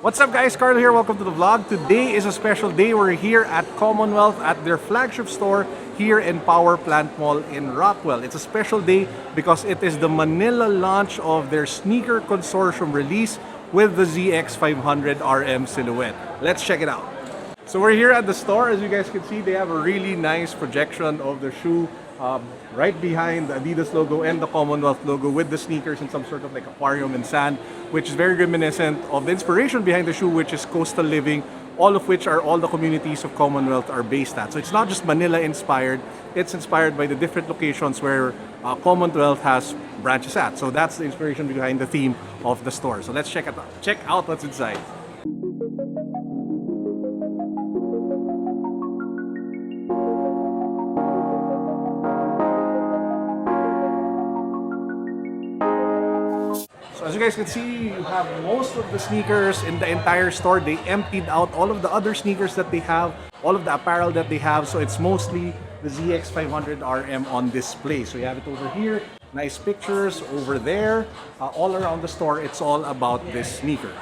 What's up guys, Carlo here, welcome to the vlog. Today is a special day. We're here at Commonwealth at their flagship store here in Power Plant Mall in Rockwell. It's a special day because it is the Manila launch of their sneaker consortium release with the ZX500 RM silhouette. Let's check it out. So we're here at the store. As you guys can see, they have a really nice projection of the shoe right behind the ADIDAS logo and the Commonwealth logo with the sneakers in some sort of like aquarium and sand, which is very reminiscent of the inspiration behind the shoe, which is coastal living, all of which are all the communities of Commonwealth are based at. So it's not just Manila inspired, it's inspired by the different locations where Commonwealth has branches at. So that's the inspiration behind the theme of the store. So let's check it out. Check out what's inside. So as you guys can see, you have most of the sneakers in the entire store. They emptied out all of the other sneakers that they have, all of the apparel that they have. So it's mostly the ZX500 RM on display. So you have it over here, nice pictures over there. All around the store, it's all about this sneaker.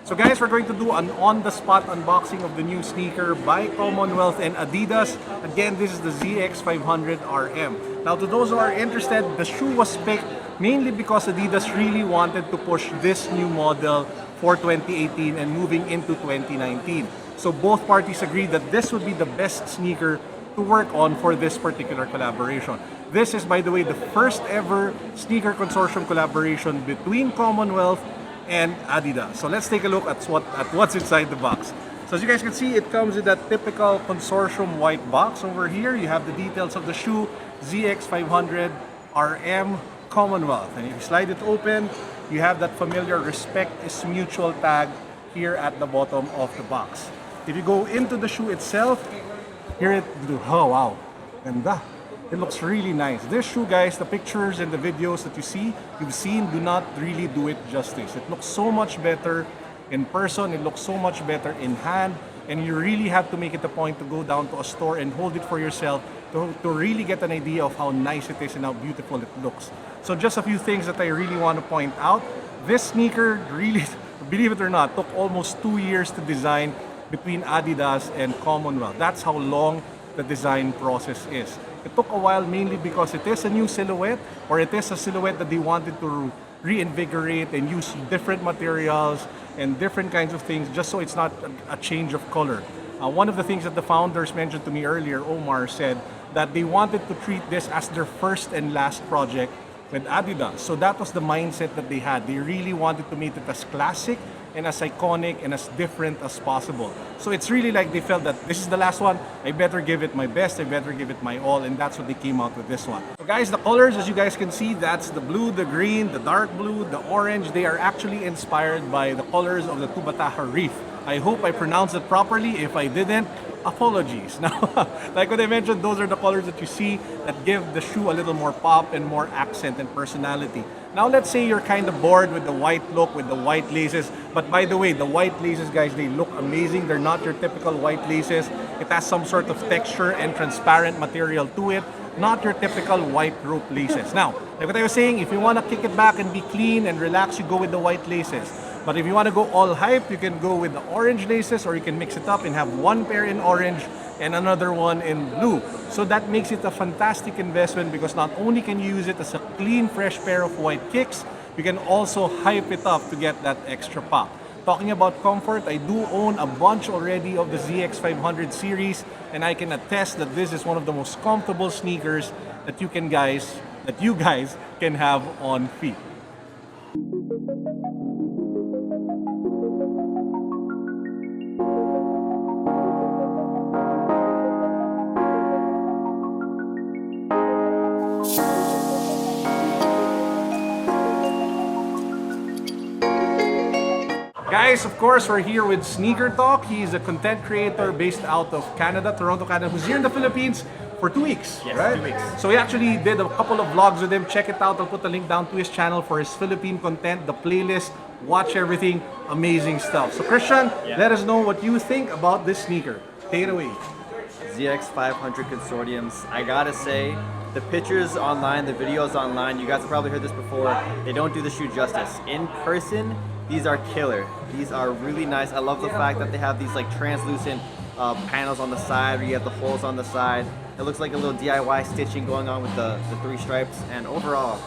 So guys, we're going to do an on-the-spot unboxing of the new sneaker by Commonwealth and ADIDAS. Again, this is the ZX500 RM. Now to those who are interested, the shoe was picked mainly because ADIDAS really wanted to push this new model for 2018 and moving into 2019. So both parties agreed that this would be the best sneaker to work on for this particular collaboration. This is, by the way, the first ever sneaker consortium collaboration between Commonwealth and ADIDAS. So let's take a look at what's inside the box. So as you guys can see, it comes with that typical consortium white box. Over here, you have the details of the shoe, ZX500 RM Commonwealth. And if you slide it open, you have that familiar "Respect is Mutual" tag here at the bottom of the box. If you go into the shoe itself, oh wow, ganda. It looks really nice. This shoe, guys, the pictures and the videos that you've seen do not really do it justice. It looks so much better in person, it looks so much better in hand, and you really have to make it a point to go down to a store and hold it for yourself to really get an idea of how nice it is and how beautiful it looks. So just a few things that I really want to point out. This sneaker really, believe it or not, took almost 2 years to design between ADIDAS and Commonwealth. That's how long the design process is. It took a while mainly because it is a new silhouette, or it is a silhouette that they wanted to reinvigorate and use different materials and different kinds of things just so it's not a change of color. One of the things that the founders mentioned to me earlier, Omar, said that they wanted to treat this as their first and last project with ADIDAS. So that was the mindset that they had. They really wanted to make it as classic and as iconic and as different as possible. So it's really like they felt that this is the last one, I better give it my best, I better give it my all, and that's what they came out with this one. So guys, the colors, as you guys can see, that's the blue, the green, the dark blue, the orange. They are actually inspired by the colors of the TUBBATAHA reef. I hope I pronounced it properly. If I didn't, apologies. Now, like what I mentioned, those are the colors that you see that give the shoe a little more pop and more accent and personality. Now, let's say you're kind of bored with the white look, with the white laces. But by the way, the white laces, guys, they look amazing. They're not your typical white laces. It has some sort of texture and transparent material to it. Not your typical white rope laces. Now, like what I was saying, if you want to kick it back and be clean and relax, you go with the white laces. But if you want to go all hype, you can go with the orange laces, or you can mix it up and have one pair in orange and another one in blue. So that makes it a fantastic investment because not only can you use it as a clean, fresh pair of white kicks, you can also hype it up to get that extra pop. Talking about comfort, I do own a bunch already of the ZX500 series, and I can attest that this is one of the most comfortable sneakers that you guys can have on feet. Guys, of course, we're here with Sneaker Talk. He's a content creator based out of Canada, Toronto, Canada, who's here in the Philippines for 2 weeks, Yes, right? 2 weeks. So we actually did a couple of vlogs with him. Check it out. I'll put the link down to his channel for his Philippine content, the playlist. Watch everything. Amazing stuff. So Christian, let us know what you think about this sneaker. Take it away. ZX500 consortiums. I gotta say, the pictures online, the videos online, you guys have probably heard this before, they don't do the shoe justice. In person, these are killer. These are really nice. I love the fact that they have these like translucent panels on the side, where you have the holes on the side. It looks like a little DIY stitching going on with the 3 stripes, and overall,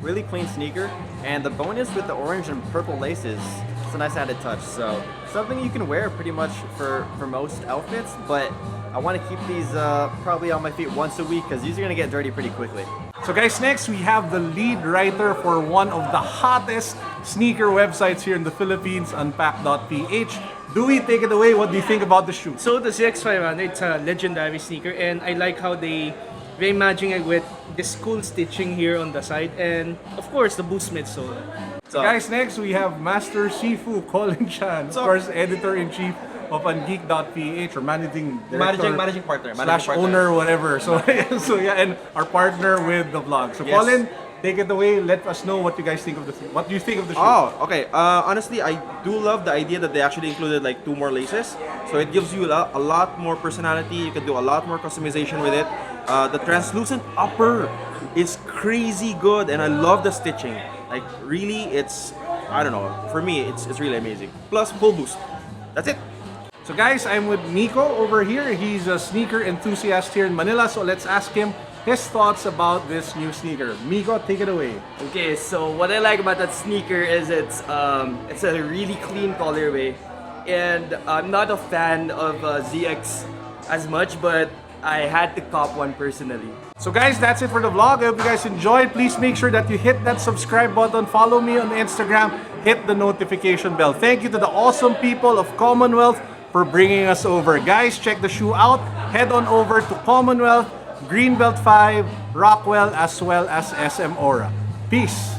really clean sneaker. And the bonus with the orange and purple laces, it's a nice added touch. So something you can wear pretty much for most outfits, but I want to keep these probably on my feet once a week because these are going to get dirty pretty quickly. So guys, next we have the lead writer for one of the hottest sneaker websites here in the Philippines, unpack.ph. Dewey, take it away. What do you think about the shoe? So the ZX500, it's a legendary sneaker, and I like how they reimagine it with this cool stitching here on the side, and of course the boost midsole. So guys, next we have Master Shifu Colin Chan, of course, editor-in-chief of ungeek.ph, or managing director, managing partner, slash owner, whatever. So, so yeah, and our partner with the vlog. So Colin, take it away. Let us know what you guys think of the what do you think of the shoe? Oh, okay. Honestly, I do love the idea that they actually included like 2 more laces. So it gives you a lot more personality. You can do a lot more customization with it. The translucent upper is crazy good, and I love the stitching. Like really, it's, I don't know. For me, it's really amazing. Plus full boost. That's it. So guys, I'm with Nico over here. He's a sneaker enthusiast here in Manila. So let's ask him his thoughts about this new sneaker. Nico, take it away. Okay, so what I like about that sneaker is it's a really clean colorway, and I'm not a fan of ZX as much, but I had to cop one personally. So guys, that's it for the vlog. I hope you guys enjoyed. Please make sure that you hit that subscribe button. Follow me on Instagram. Hit the notification bell. Thank you to the awesome people of Commonwealth for bringing us over. Guys, check the shoe out. Head on over to Commonwealth, Greenbelt 5, Rockwell, as well as SM Aura. Peace!